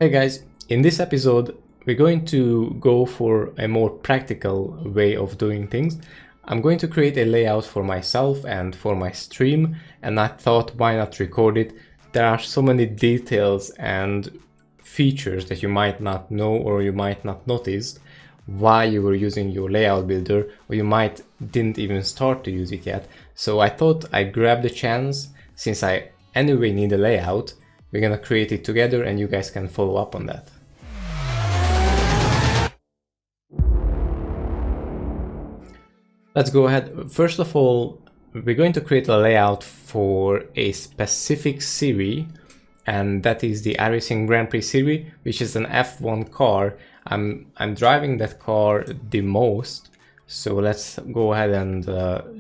Hey guys, in this episode we're going to go for a more practical way of doing things. I'm going to create a layout for myself and for my stream, and I thought why not record it. There are so many details and features that you might not know or you might not notice while you were using your layout builder, or you might didn't even start to use it yet. So I thought I'd grab the chance, since I anyway need a layout. We're gonna create it together and you guys can follow up on that. Let's go ahead. First of all, we're going to create a layout for a specific series, and that is the iRacing Grand Prix series, which is an F1 car. I'm driving that car the most, so let's go ahead and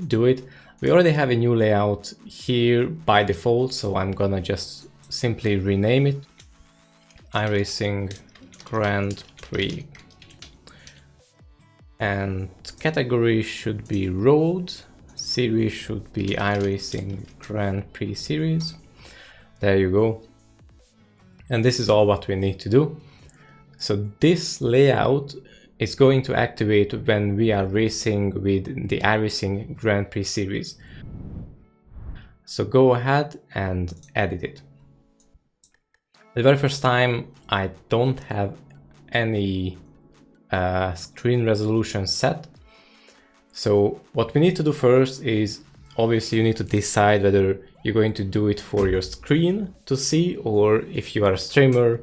do it. We already have a new layout here by default, so I'm gonna just simply rename it iRacing Grand Prix, and category should be road, series should be iRacing Grand Prix series. There you go. And this is all what we need to do. So this layout is going to activate when we are racing with the iRacing Grand Prix series. So go ahead and edit it. The very first time I don't have any screen resolution set. So what we need to do first is, obviously you need to decide whether you're going to do it for your screen to see, or if you are a streamer,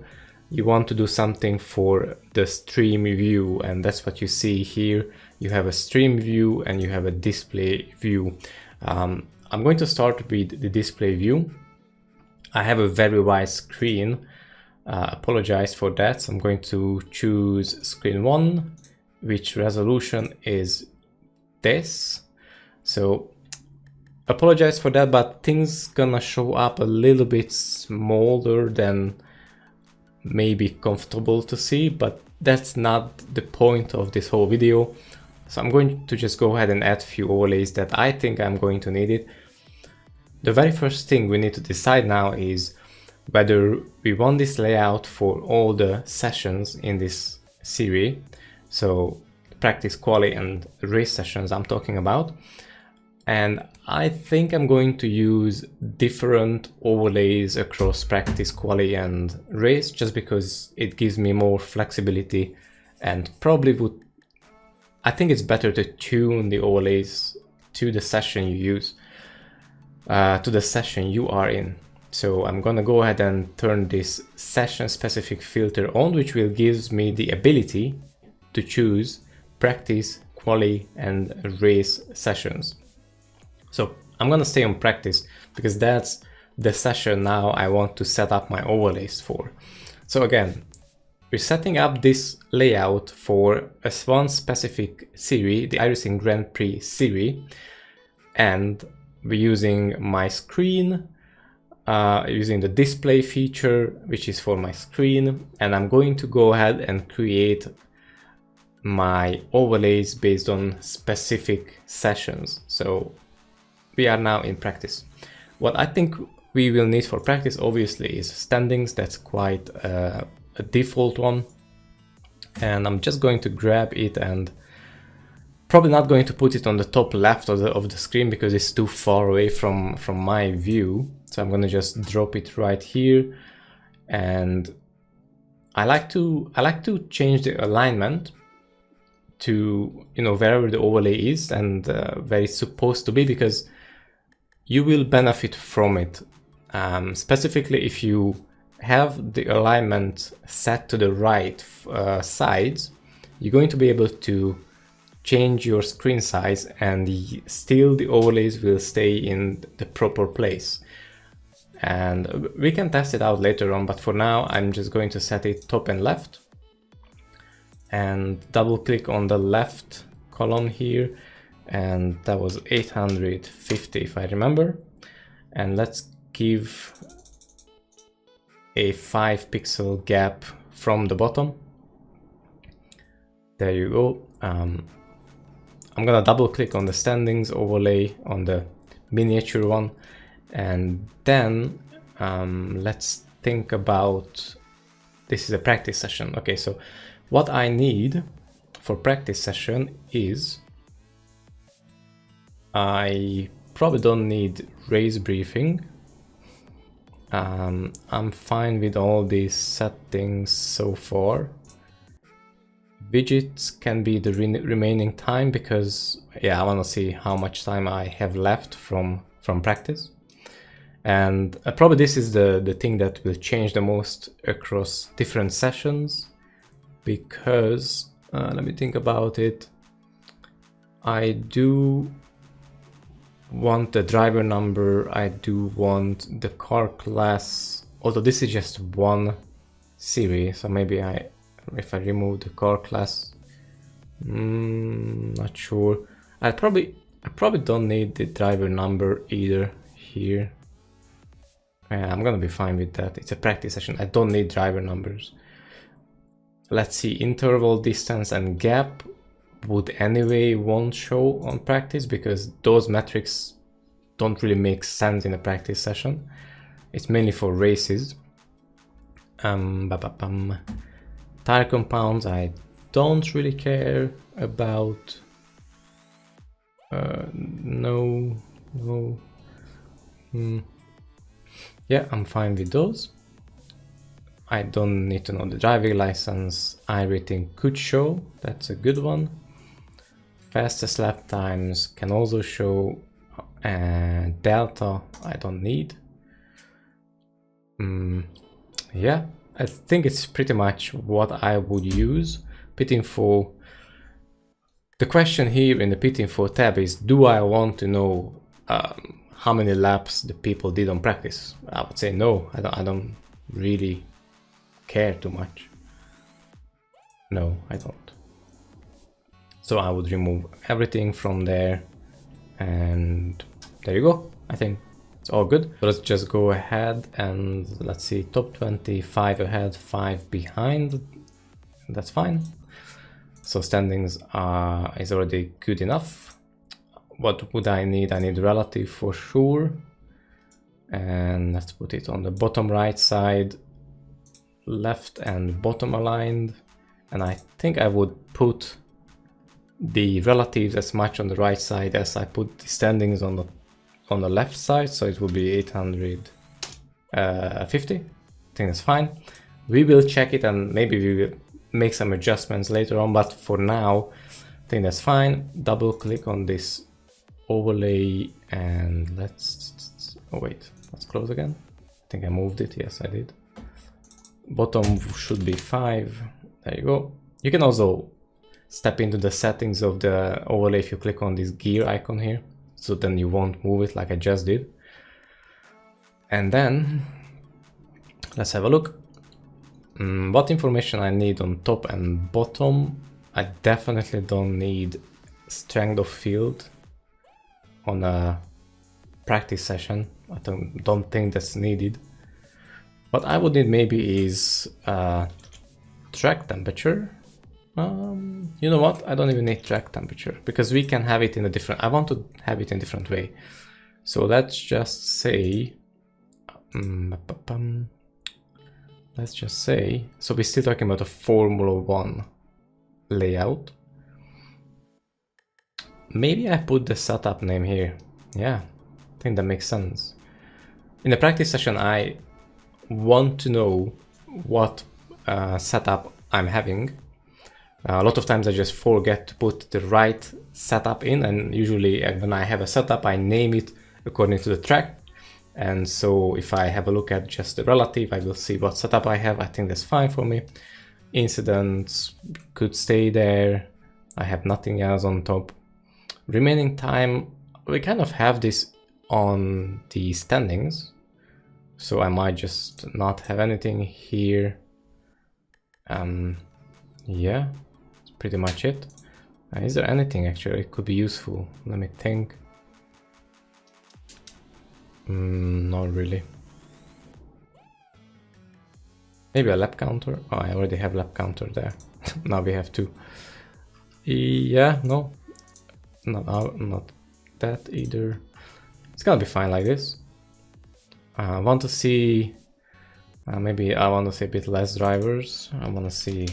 you want to do something for the stream view, and that's what you see here. You have a stream view and you have a display view. I'm going to start with the display view. I have a very wide screen, apologize for that. So I'm going to choose screen 1, which resolution is this. So apologize for that, but things gonna show up a little bit smaller than maybe comfortable to see, but that's not the point of this whole video. So I'm going to just go ahead and add a few overlays that I think I'm going to need it. The very first thing we need to decide now is whether we want this layout for all the sessions in this series. So practice, quali, and race sessions I'm talking about. And I think I'm going to use different overlays across practice, quali, and race, just because it gives me more flexibility, and probably would, I think it's better to tune the overlays to the session you use, to the session you are in. So I'm gonna go ahead and turn this session specific filter on, which will give me the ability to choose practice, quali, and race sessions. So I'm gonna stay on practice because that's the session now I want to set up my overlays for. So again, we're setting up this layout for a one specific series, the iRacing Grand Prix series, and we're using my screen, using the display feature, which is for my screen, and I'm going to go ahead and create my overlays based on specific sessions. So we are now in practice. What I think we will need for practice obviously is standings. That's quite a default one, and I'm just going to grab it, and probably not going to put it on the top left of the screen because it's too far away from my view. So I'm going to just drop it right here, and I like to change the alignment to, you know, wherever the overlay is and where it's supposed to be, because you will benefit from it. Specifically, if you have the alignment set to the right sides, you're going to be able to change your screen size, and still the overlays will stay in the proper place. And we can test it out later on, but for now I'm just going to set it top and left, and double click on the left column here, and that was 850 if I remember. And let's give a 5 pixel gap from the bottom. There you go. I'm gonna double click on the standings overlay on the miniature one, and then let's think about this is a practice session. Okay, so what I need for practice session is, I probably don't need race briefing. I'm fine with all these settings so far. Widgets can be the remaining time because, yeah, I want to see how much time I have left from practice. And probably this is the thing that will change the most across different sessions, because let me think about it. I do want the driver number, I do want the car class, although this is just one series, so maybe if I remove the car class, not sure. I probably don't need the driver number either here. I'm gonna be fine with that. It's a practice session. I don't need driver numbers. Let's see, interval, distance, and gap would anyway won't show on practice because those metrics don't really make sense in a practice session. It's mainly for races. Tire compounds, I don't really care about. No. Yeah, I'm fine with those. I don't need to know the driving license. iRacing could show, that's a good one. Fastest lap times can also show, and delta I don't need. Yeah, I think it's pretty much what I would use. Pit info. The question here in the pit info tab is, do I want to know how many laps the people did on practice? I would say no, I don't really care too much. No, I don't. So I would remove everything from there, and there you go. I think it's all good. So let's just go ahead and let's see, top 25 ahead, 5 behind. That's fine. So standings is already good enough. What would I need? I need relative for sure. And let's put it on the bottom right side, left and bottom aligned. And I think I would put the relatives as much on the right side as I put the standings on the left side. So it will be 850. I think that's fine. We will check it and maybe we will make some adjustments later on, but for now I think that's fine. Double click on this overlay and let's close again. I think I moved it. Yes, I did. Bottom should be 5. There you go. You can also step into the settings of the overlay if you click on this gear icon here, so then you won't move it like I just did. And then let's have a look. What information I need on top and bottom. I definitely don't need strength of field on a practice session. I don't think that's needed. What I would need maybe is track temperature. You know what? I don't even need track temperature because we can have it in a different. I want to have it in a different way. So let's just say. Let's just say. So we're still talking about a Formula 1 layout. Maybe I put the setup name here. Yeah, I think that makes sense. In the practice session, I want to know what setup I'm having. A lot of times I just forget to put the right setup in, and usually when I have a setup, I name it according to the track. And so if I have a look at just the relative, I will see what setup I have. I think that's fine for me. Incidents could stay there. I have nothing else on top. Remaining time, we kind of have this on the standings. So I might just not have anything here. Yeah, that's pretty much it. Is there anything actually it could be useful? Let me think. Not really. Maybe a lap counter. Oh, I already have lap counter there. Now we have 2. Yeah, no, not that either. It's gonna be fine like this. I want to see Maybe I want to see a bit less drivers. I want to see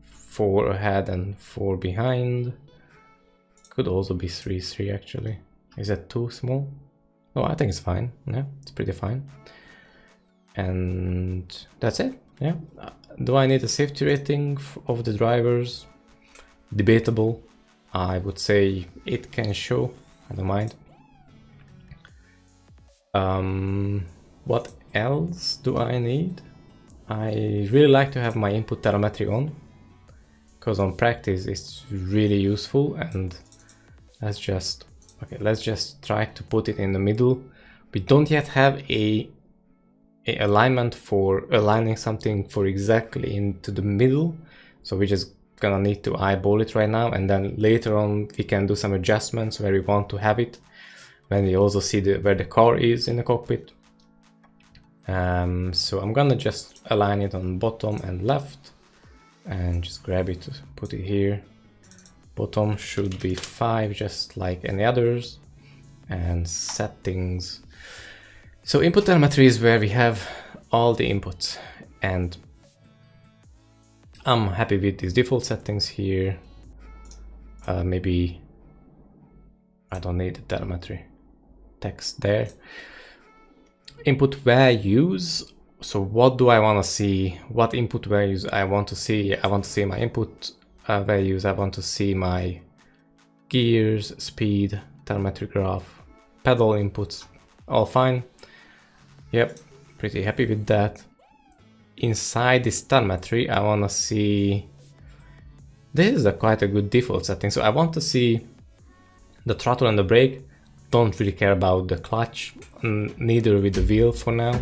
4 ahead and 4 behind. Could also be 3-3 actually. Is that too small? No, I think it's fine. Yeah, it's pretty fine. And that's it. Yeah. Do I need a safety rating of the drivers? Debatable. I would say it can show. I don't mind. What else do I need? I really like to have my input telemetry on, because on practice it's really useful. And let's just try to put it in the middle. We don't yet have a alignment for aligning something for exactly into the middle, so we're just gonna need to eyeball it right now, and then later on we can do some adjustments where we want to have it when we also see where the car is in the cockpit. So I'm gonna just align it on bottom and left and just grab it, put it here. Bottom should be 5, just like any others. And settings. So input telemetry is where we have all the inputs, and I'm happy with these default settings here. Maybe I don't need the telemetry text there. Input values. So what do I want to see? What input values I want to see? I want to see my input values. I want to see my gears, speed, telemetry graph, pedal inputs, all fine. Yep, pretty happy with that. Inside this telemetry, I want to see, this is quite a good default setting. So I want to see the throttle and the brake. Don't really care about the clutch, neither with the wheel for now.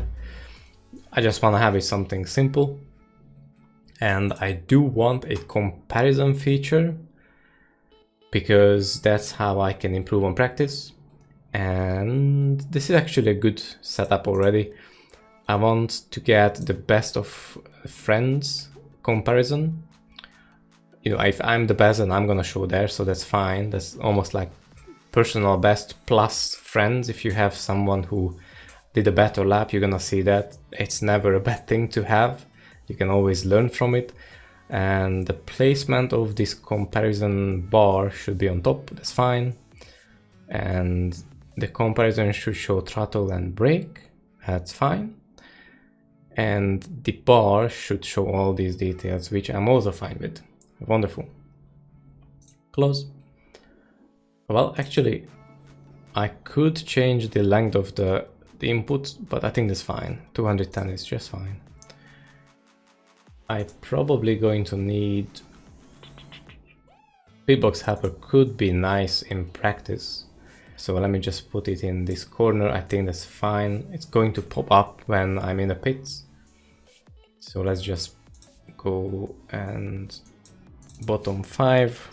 I just want to have it something simple. And I do want a comparison feature, because that's how I can improve on practice. And this is actually a good setup already. I want to get the best of friends comparison. You know, if I'm the best, then I'm gonna show there, so that's fine. That's almost like personal best plus friends. If you have someone who did a better lap, you're gonna see that. It's never a bad thing to have. You can always learn from it. And the placement of this comparison bar should be on top, that's fine. And the comparison should show throttle and brake, that's fine. And the bar should show all these details, which I'm also fine with. Wonderful. Close. Well, actually, I could change the length of the input, but I think that's fine. 210 is just fine. I'm probably going to need... Pitbox helper could be nice in practice. So let me just put it in this corner. I think that's fine. It's going to pop up when I'm in the pits. So let's just go and bottom 5.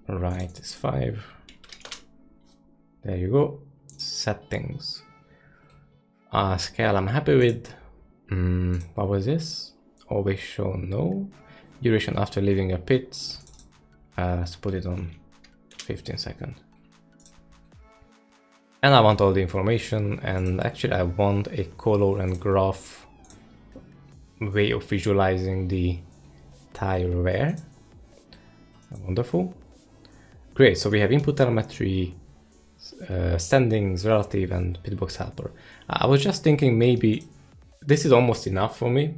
Right is 5. There you go. Settings. Scale I'm happy with. What was this? Always show no. Duration after leaving a pits. Let's put it on 15 seconds. And I want all the information, and actually I want a color and graph way of visualizing the tire wear. Wonderful. Great, so we have input telemetry, standings, relative, and pitbox helper. I was just thinking maybe this is almost enough for me,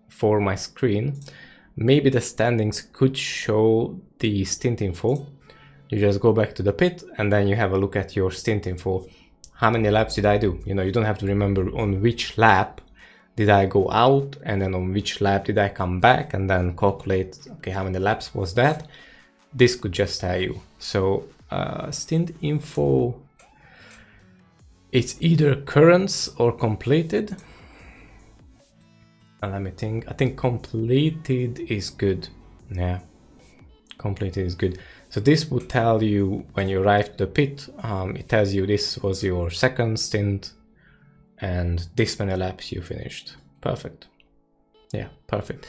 for my screen. Maybe the standings could show the stint info. You just go back to the pit and then you have a look at your stint info. How many laps did I do? You know, you don't have to remember on which lap did I go out, and then on which lap did I come back, and then calculate, okay, how many laps was that? This could just tell you. So stint info, it's either currents or completed. And let me think. I think completed is good. Yeah, completed is good. So this would tell you when you arrive to the pit, it tells you this was your second stint and this many laps you finished. Perfect. Yeah, perfect.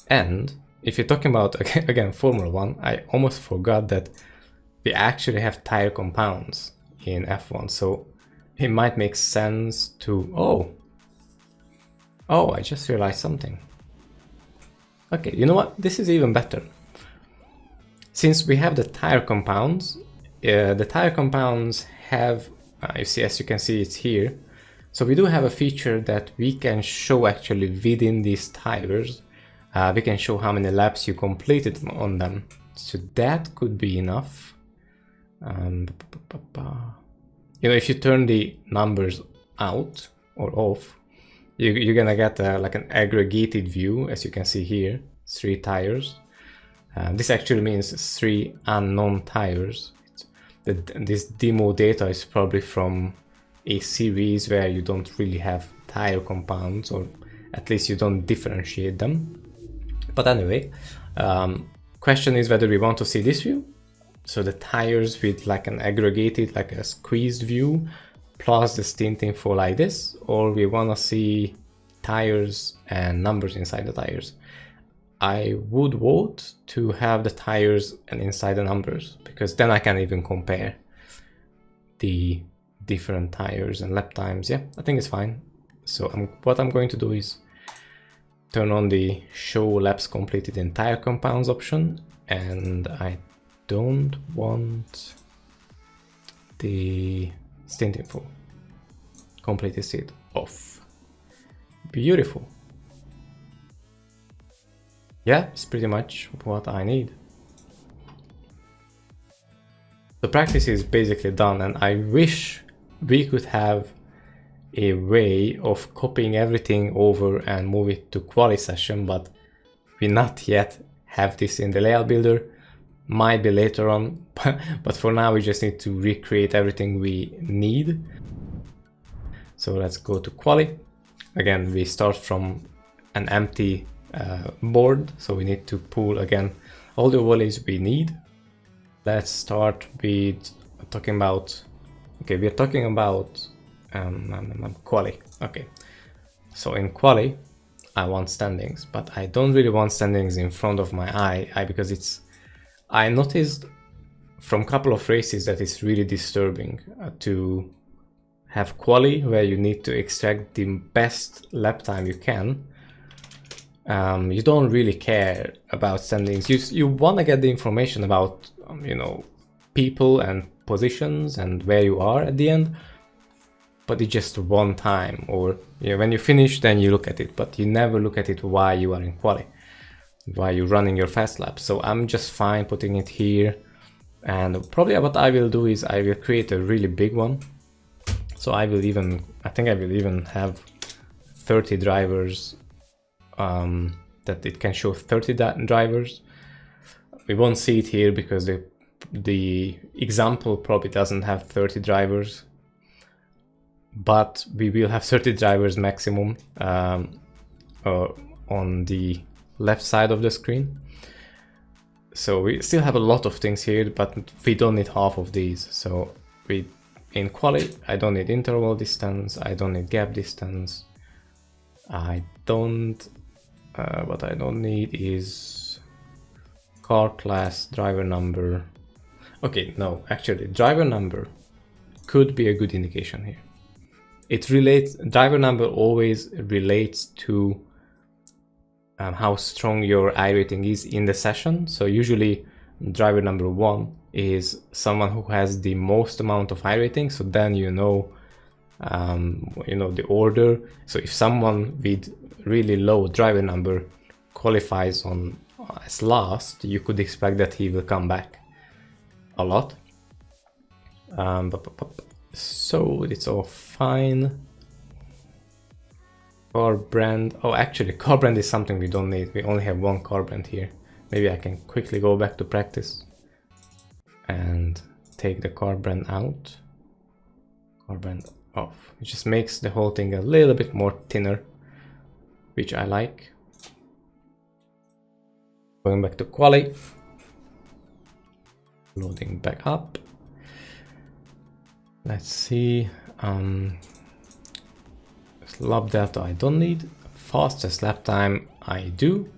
And if you're talking about, again, Formula 1, I almost forgot that we actually have tire compounds in F1. So it might make sense to, oh, Oh, I just realized something. Okay, you know what? This is even better. Since we have the tire compounds, the tire compounds have, you see, as you can see, it's here. So we do have a feature that we can show actually within these tires. We can show how many laps you completed on them. So that could be enough. You know, if you turn the numbers out or off, you're gonna get like an aggregated view, as you can see here, 3 tires. This actually means 3 unknown tires. This demo data is probably from a series where you don't really have tire compounds, or at least you don't differentiate them. But anyway, question is whether we want to see this view. So the tires with like an aggregated, like a squeezed view, plus the stint info like this, or we want to see tires and numbers inside the tires. I would vote to have the tires and inside the numbers, because then I can even compare the different tires and lap times. Yeah, I think it's fine. So what I'm going to do is turn on the show laps completed in tire compounds option, and I don't want the stint info, completed stint off. Beautiful. Yeah, it's pretty much what I need. The practice is basically done, and I wish we could have a way of copying everything over and move it to Qualy session, but we not yet have this in the layout builder. Might be later on, but for now we just need to recreate everything we need. So let's go to Qualy. Again, we start from an empty board, so we need to pull again all the overlays we need. Let's start with talking about, okay, we're talking about Qualy. Okay, so in Qualy I want standings, but I don't really want standings in front of my eye because I noticed from a couple of races that it's really disturbing to have Qualy where you need to extract the best lap time you can. You don't really care about standings. You want to get the information about you know, people and positions and where you are at the end, but it's just one time, or you know, when you finish then you look at it, but you never look at it while you are in Qualy, while you're running your fast lap. So I'm just fine putting it here, and probably what I will do is I will create a really big one. So I think I will even have 30 drivers, that it can show 30 drivers. We won't see it here because the example probably doesn't have 30 drivers, but we will have 30 drivers maximum on the left side of the screen. So we still have a lot of things here, but we don't need half of these. So in Qualy, I don't need interval distance, I don't need gap distance, what I don't need is car class, driver number. Okay, no, actually driver number could be a good indication here. Driver number always relates to how strong your iRating is in the session. So usually driver number 1 is someone who has the most amount of iRating. So then you know the order. So if someone with really low driver number qualifies on as last, you could expect that he will come back a lot. So it's all fine. Car brand. Oh, actually, car brand is something we don't need. We only have one car brand here. Maybe I can quickly go back to practice and take the car brand out. Car brand off. It just makes the whole thing a little bit more thinner, which I like. Going back to Qualy. Loading back up. Let's see. Lap delta I don't need. Fastest lap time I do.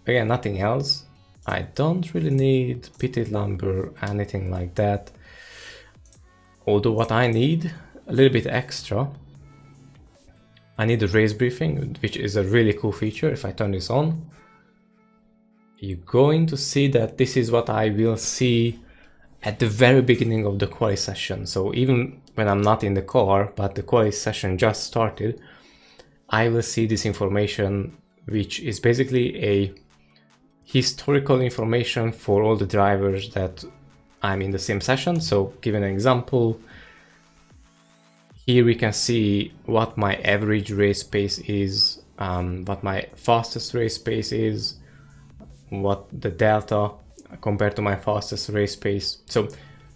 Again, nothing else. I don't really need pitted number, anything like that. Although what I need a little bit extra I need a race briefing, which is a really cool feature. If I turn this on, you're going to see that this is what I will see at the very beginning of the quali session. So even when I'm not in the car, but the quali session just started, I will see this information, which is basically a historical information for all the drivers that I'm in the same session. So given an example, here we can see what my average race pace is, what my fastest race pace is, what the delta compared to my fastest race pace. So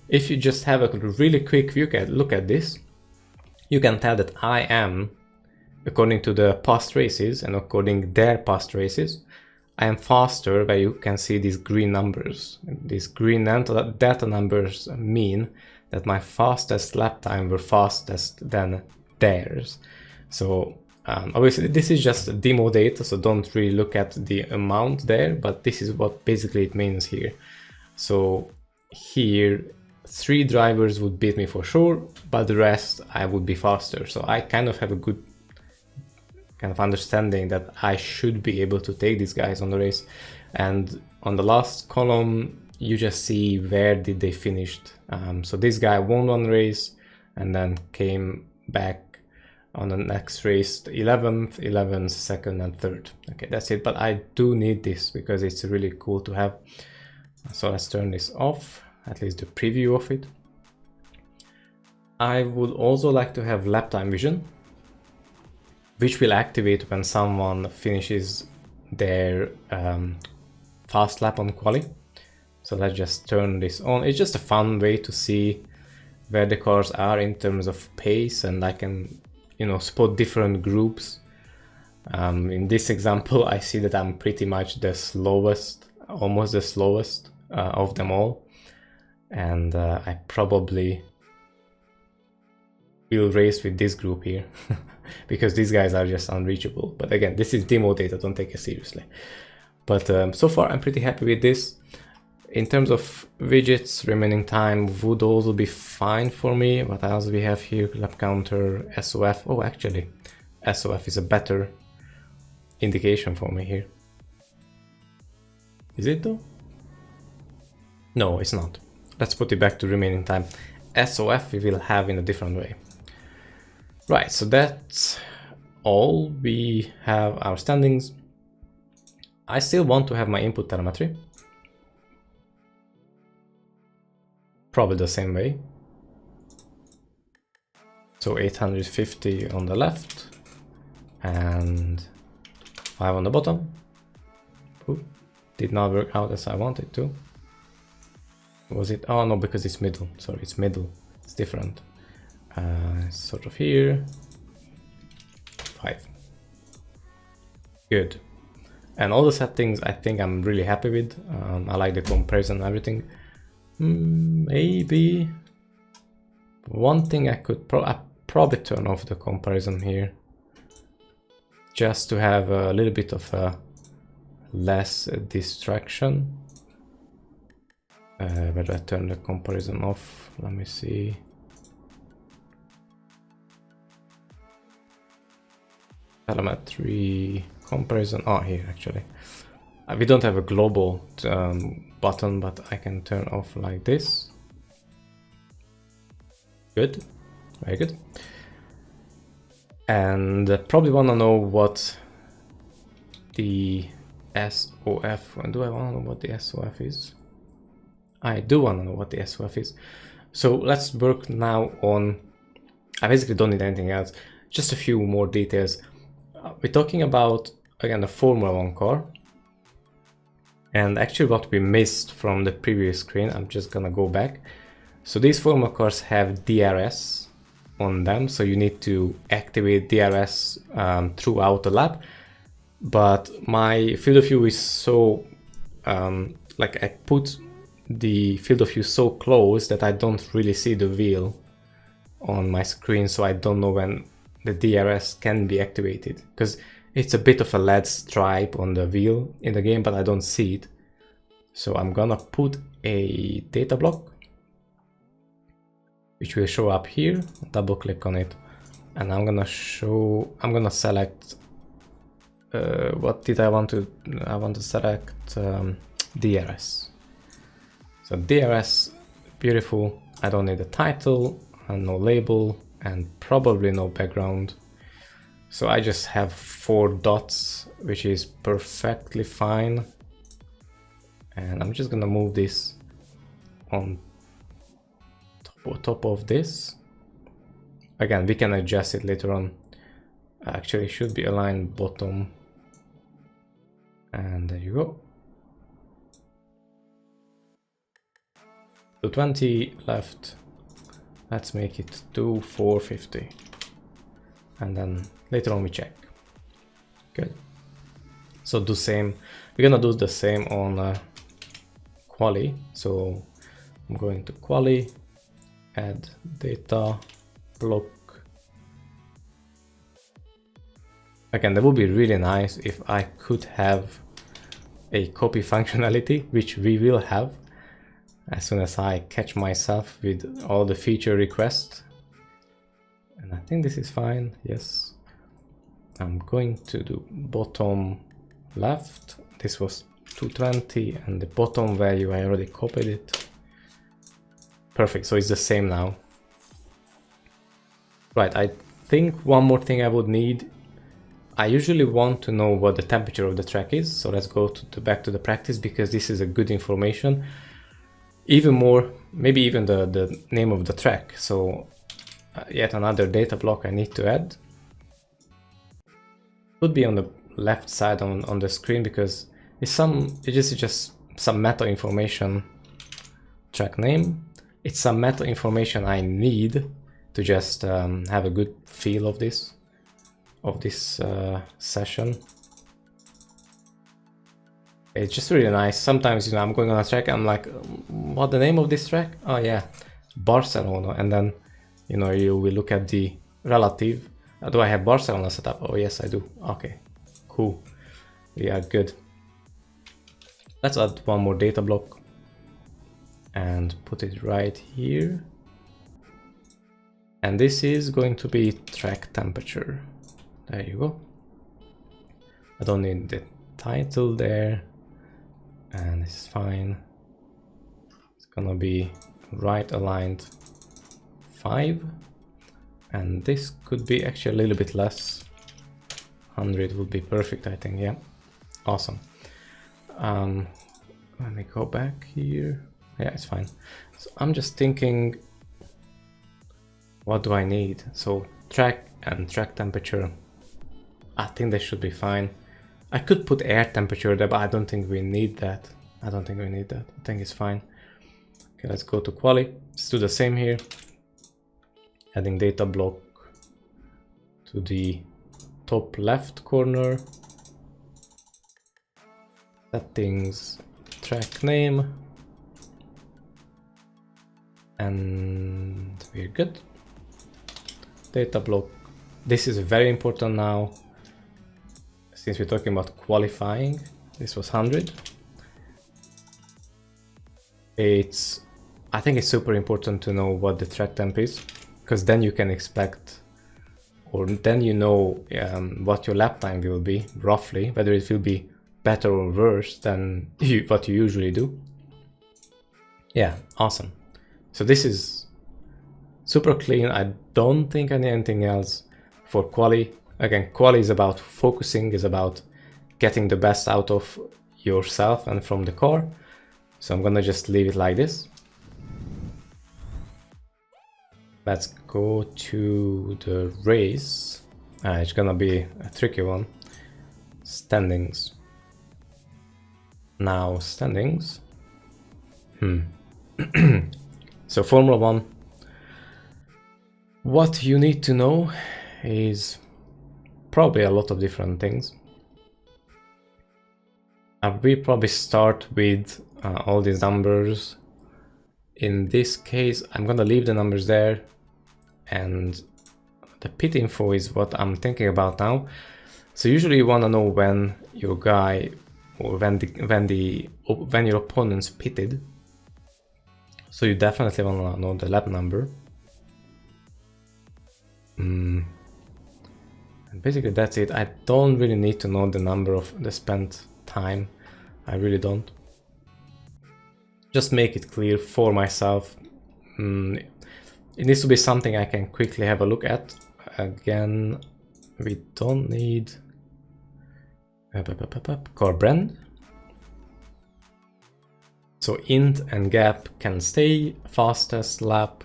if you just have a really quick look at this, you can tell that I am, according to the past races and according to their past races, I am faster, where you can see these green numbers. These green data numbers mean that my fastest lap time were fastest than theirs. So obviously this is just demo data, so don't really look at the amount there, but this is what basically it means here. So here 3 drivers would beat me for sure, but the rest I would be faster. So I kind of have a good kind of understanding that I should be able to take these guys on the race. And on the last column, you just see where did they finished. So this guy won one race and then came back on the next race, 11th, 2nd and 3rd. Okay, that's it. But I do need this because it's really cool to have. So let's turn this off, at least the preview of it. I would also like to have lap time vision, which will activate when someone finishes their fast lap on quali. So let's just turn this on. It's just a fun way to see where the cars are in terms of pace, and I can, you know, spot different groups. In this example, I see that I'm pretty much the slowest, almost the slowest of them all. And I probably will race with this group here because these guys are just unreachable. But again, this is demo data, don't take it seriously. But so far I'm pretty happy with this. In terms of widgets, remaining time would also be fine for me. What else we have here? Lap counter, SOF. Oh, actually, SOF is a better indication for me here. Is it though? No, it's not. Let's put it back to remaining time. SOF we will have in a different way. Right, so that's all. We have our standings. I still want to have my input telemetry. Probably the same way. So 850 on the left and 5 on the bottom. Ooh, did not work out as I wanted to. Was it? Oh no, because it's middle. Sorry, it's middle. It's different. Sort of here. 5. Good. And all the settings I think I'm really happy with. I like the comparison and everything. Maybe one thing I could probably turn off the comparison here, just to have a little bit of a less distraction. Where do I turn the comparison off? Let me see. Telemetry comparison. Oh, here actually. We don't have a global button, but I can turn off like this. Good, very good. And probably want to know what the SOF. Do I want to know what the SOF is? I do want to know what the SOF is. So let's work now on. I basically don't need anything else. Just a few more details. We're talking about again the Formula 1 car. And actually what we missed from the previous screen, I'm just gonna go back. So these Formula cars have DRS on them, so you need to activate DRS throughout the lap. But my field of view is so, like I put the field of view so close that I don't really see the wheel on my screen, so I don't know when the DRS can be activated. Because it's a bit of a LED stripe on the wheel in the game, but I don't see it. So I'm gonna put a data block, which will show up here. Double click on it. and I'm gonna select what did I want to select DRS. So DRS, beautiful. I don't need a title and no label and probably no background. So I just have 4 dots, which is perfectly fine. And I'm just gonna move this on top of this. Again, we can adjust it later on. Actually, it should be aligned bottom. And there you go. 220 left. Let's make it 450. And then later on we check. Good. So do same. We're gonna do the same on Qualy. So I'm going to Qualy, add data block. Again, that would be really nice if I could have a copy functionality, which we will have as soon as I catch myself with all the feature requests. And I think this is fine. Yes. I'm going to do bottom left. This was 220 and the bottom value, I already copied it. Perfect. So it's the same now. Right. I think one more thing I would need. I usually want to know what the temperature of the track is. So let's go back to the practice, because this is a good information. Even more, maybe even the name of the track. So yet another data block I need to add. Would be on the left side on the screen, because it's just some meta information. Track name. It's some meta information I need to just have a good feel of this session. It's just really nice. Sometimes, I'm going on a track, I'm like, what the name of this track? Oh yeah, Barcelona. And then, you will look at the relative. Do I have Barcelona set up? Oh yes, I do. Okay, cool. We are good. Let's add one more data block and put it right here. And this is going to be track temperature. There you go. I don't need the title there. And this is fine. It's gonna be right aligned 5. And this could be actually a little bit less. 100 would be perfect, I think. Yeah, awesome. Let me go back here. Yeah, it's fine. So I'm just thinking, what do I need? So track and track temperature, I think they should be fine. I could put air temperature there, but I don't think we need that. I think it's fine. Okay, let's go to Qualy. Let's do the same here. Adding data block to the top left corner. Settings, track name. And we're good. Data block. This is very important now. Since we're talking about qualifying, this was 100. I think it's super important to know what the track temp is, because then you can expect, or then what your lap time will be, roughly, whether it will be better or worse than what you usually do. Yeah, awesome. So this is super clean. I don't think I need anything else for Qualy. Again, Qualy is about focusing, is about getting the best out of yourself and from the car. So I'm gonna just leave it like this. Let's go to the race. It's gonna be a tricky one. Standings. Now standings. So Formula 1. What you need to know is probably a lot of different things. We probably start with all these numbers. In this case, I'm gonna leave the numbers there, and the pit info is what I'm thinking about now. So usually you wanna know when your guy, or when your opponent's pitted. So you definitely wanna know the lap number. And basically that's it. I don't really need to know the number of the spent time. I really don't. Just make it clear for myself. It needs to be something I can quickly have a look at. Again, we don't need core brand. So int and gap can stay. Fastest lap.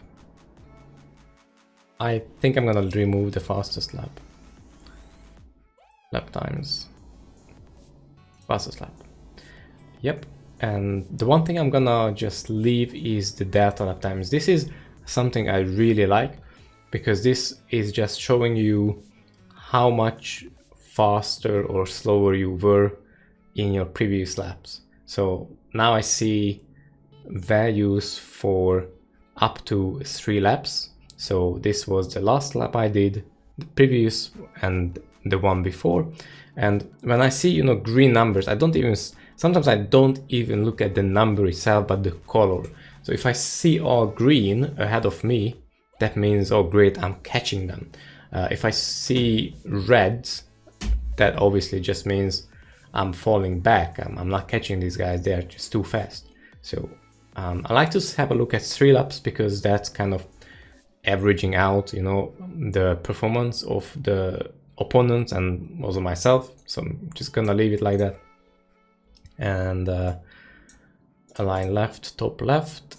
I think I'm gonna remove the fastest lap. Lap times. Fastest lap. Yep. And the one thing I'm gonna just leave is the data lap times. This is something I really like because this is just showing you how much faster or slower you were in your previous laps. So now I see values for up to 3 laps. So this was the last lap I did, the previous and the one before. And when I see, green numbers, sometimes I don't even look at the number itself, but the color. So if I see all green ahead of me, that means, oh great, I'm catching them. If I see reds, that obviously just means I'm falling back. I'm not catching these guys, they're just too fast. So I like to have a look at 3 laps because that's kind of averaging out, the performance of the opponents and also myself. So I'm just gonna leave it like that. And align left, top left,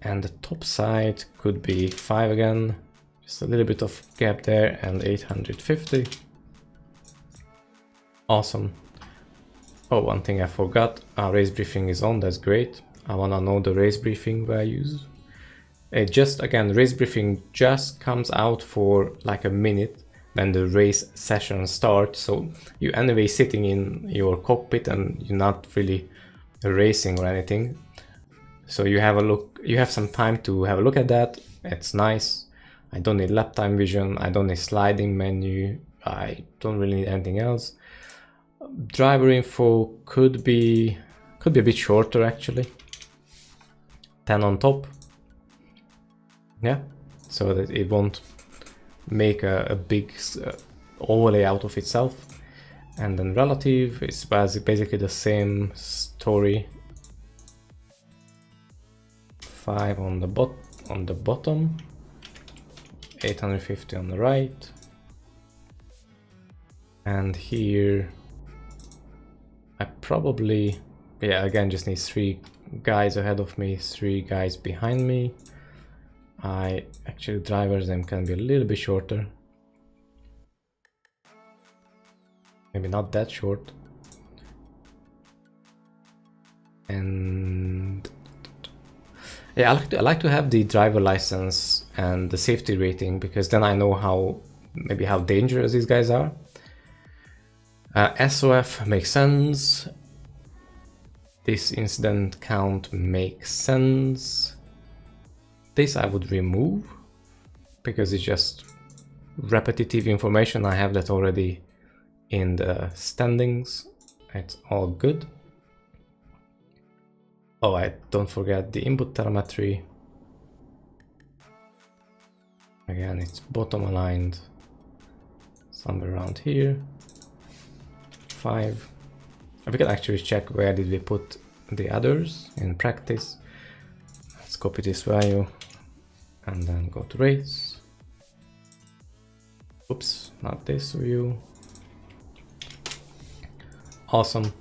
and the top side could be 5 again. Just a little bit of gap there, and 850. Awesome. Oh, one thing I forgot, our race briefing is on, that's great. I wanna know the race briefing values. Again, race briefing just comes out for like a minute, then the race session starts. So you anyway sitting in your cockpit and you're not really racing or anything. So you have some time to have a look at that. It's nice. I don't need lap time vision. I don't need sliding menu. I don't really need anything else. Driver info could be a bit shorter actually. 10 on top. Yeah, so that it won't make a big overlay out of itself. And then relative is basically the same story. 5 on the bottom, 850 on the right, and here I probably, again, just need 3 guys ahead of me, 3 guys behind me. Drivers them can be a little bit shorter. Maybe not that short. And yeah, I like to have the driver license and the safety rating because then I know how dangerous these guys are. SOF makes sense. This incident count makes sense. This I would remove because it's just repetitive information. I have that already in the standings. It's all good. Oh, I don't forget the input telemetry. Again, it's bottom aligned somewhere around here. 5. We can actually check where did we put the others in practice. Let's copy this value and then go to race. Oops, not this view. Awesome.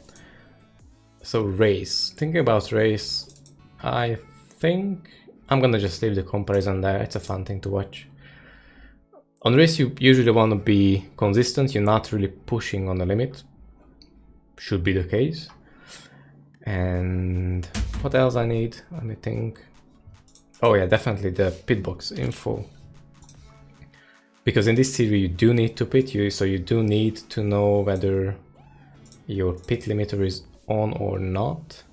So race, thinking about race, I think I'm gonna just leave the comparison there. It's a fun thing to watch. On race, you usually want to be consistent. You're not really pushing on the limit. Should be the case. And what else I need? Let me think. Oh yeah, definitely the pit box info. Because in this series you do need to pit, so you do need to know whether your pit limiter is on or not.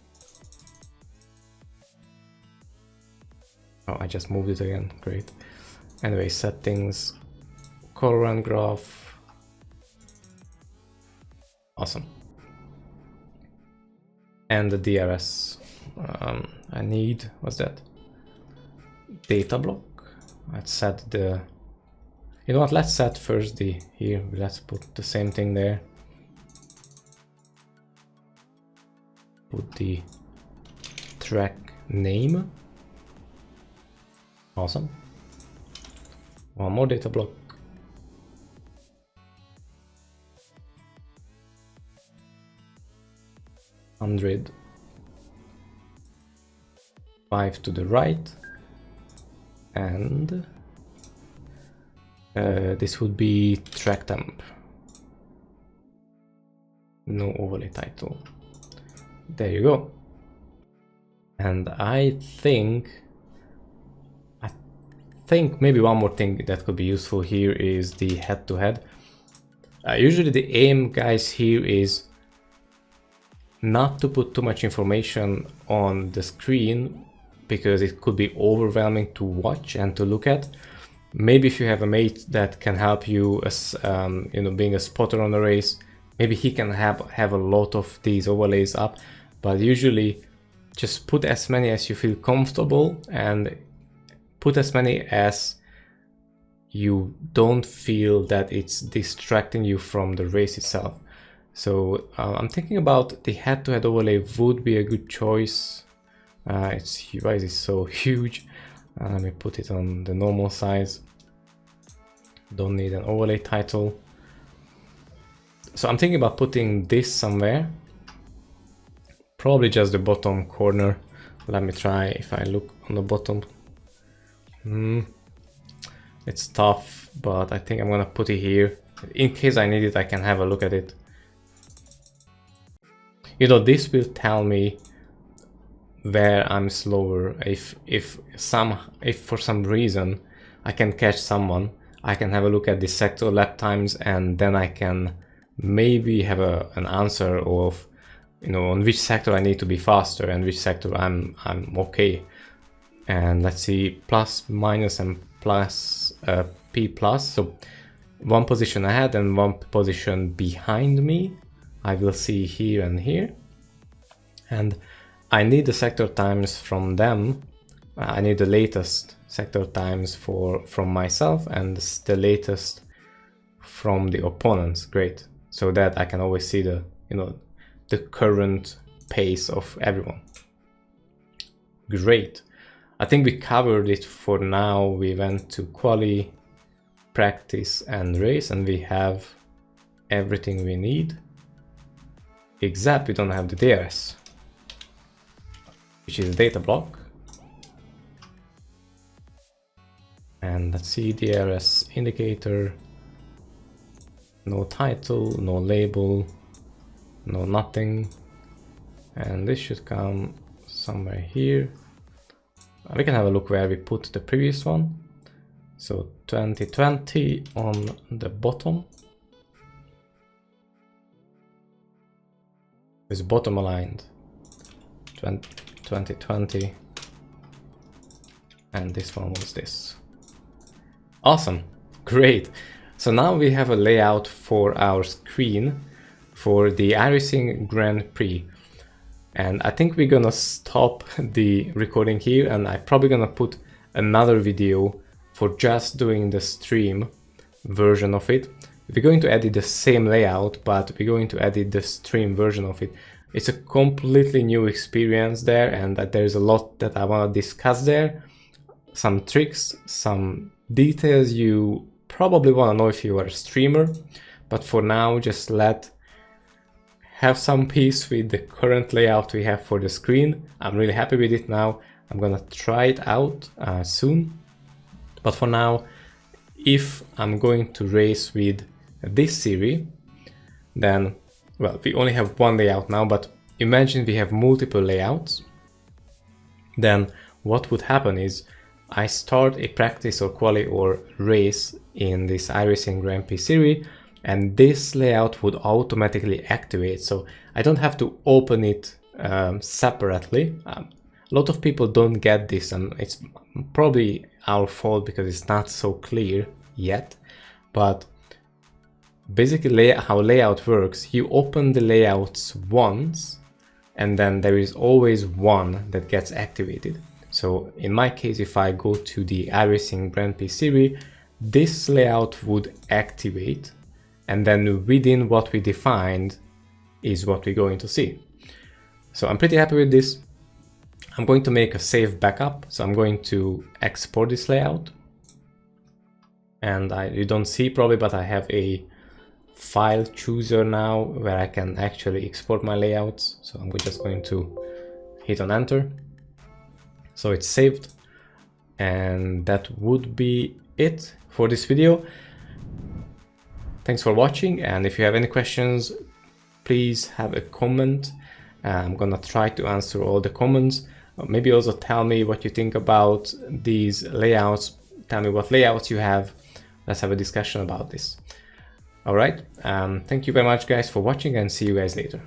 Oh, I just moved it again, great. Anyway, settings, color and graph. Awesome. And the DRS. I need, what's that? Data block. Let's set the You know what, let's set first the, here, let's put the same thing there. Put the track name. Awesome. One more data block. $100. 5 to the right. And this would be track temp. No overlay title. There you go. And I think maybe one more thing that could be useful here is the head-to-head. Usually the aim, guys, here is not to put too much information on the screen because it could be overwhelming to watch and to look at. Maybe if you have a mate that can help you, as you know, being a spotter on a race, maybe he can have a lot of these overlays up. But usually just put as many as you feel comfortable and put as many as you don't feel that it's distracting you from the race itself. So I'm thinking about the head-to-head overlay would be a good choice. Why is it so huge? Let me put it on the normal size. Don't need an overlay title. So I'm thinking about putting this somewhere. Probably just the bottom corner. Let me try if I look on the bottom. It's tough, but I think I'm gonna put it here. In case I need it, I can have a look at it. You know, this will tell me where I'm slower. If for some reason I can catch someone, I can have a look at the sector lap times, and then I can maybe have an answer of, you know, on which sector I need to be faster and which sector I'm okay. And let's see, plus, minus, and plus, P plus. So one position ahead and one position behind me, I will see here and here. And I need the sector times from them. I need the latest sector times from myself and the latest from the opponents. Great. So that I can always see the, you know, the current pace of everyone. Great. I think we covered it for now. We went to quali, practice, and race, and we have everything we need. Except we don't have the DRS, which is a data block. And let's see, DRS indicator, no title, no label, no nothing. And this should come somewhere here. We can have a look where we put the previous one. So 2020 on the bottom. It's bottom aligned. 2020. And this one was this. Awesome, great. So now we have a layout for our screen for the iRacing Grand Prix. And I think we're gonna stop the recording here, and I'm probably gonna put another video for just doing the stream version of it. We're going to edit the same layout, but we're going to edit the stream version of it. It's a completely new experience there, and there's a lot that I want to discuss there. Some tricks, some details you probably want to know if you are a streamer, but for now just have some peace with the current layout we have for the screen. I'm really happy with it now. I'm gonna try it out soon, but for now, if I'm going to race with this series, then, well, we only have one layout now, but imagine we have multiple layouts. Then what would happen is I start a practice or quali or race in this iRacing Grand Prix series, and this layout would automatically activate. So I don't have to open it separately. A lot of people don't get this, and it's probably our fault because it's not so clear yet. But basically how layout works, you open the layouts once, and then there is always one that gets activated. So in my case, if I go to the iRacing Grand Prix series, this layout would activate, and then within what we defined is what we're going to see. So I'm pretty happy with this. I'm going to make a safe backup. So I'm going to export this layout. And you don't see probably, but I have a file chooser now where I can actually export my layouts. So I'm just going to hit on enter. So it's saved. And that would be it for this video. Thanks for watching. And if you have any questions, please have a comment. I'm gonna try to answer all the comments. Maybe also tell me what you think about these layouts. Tell me what layouts you have. Let's have a discussion about this. All right. Thank you very much, guys, for watching, and see you guys later.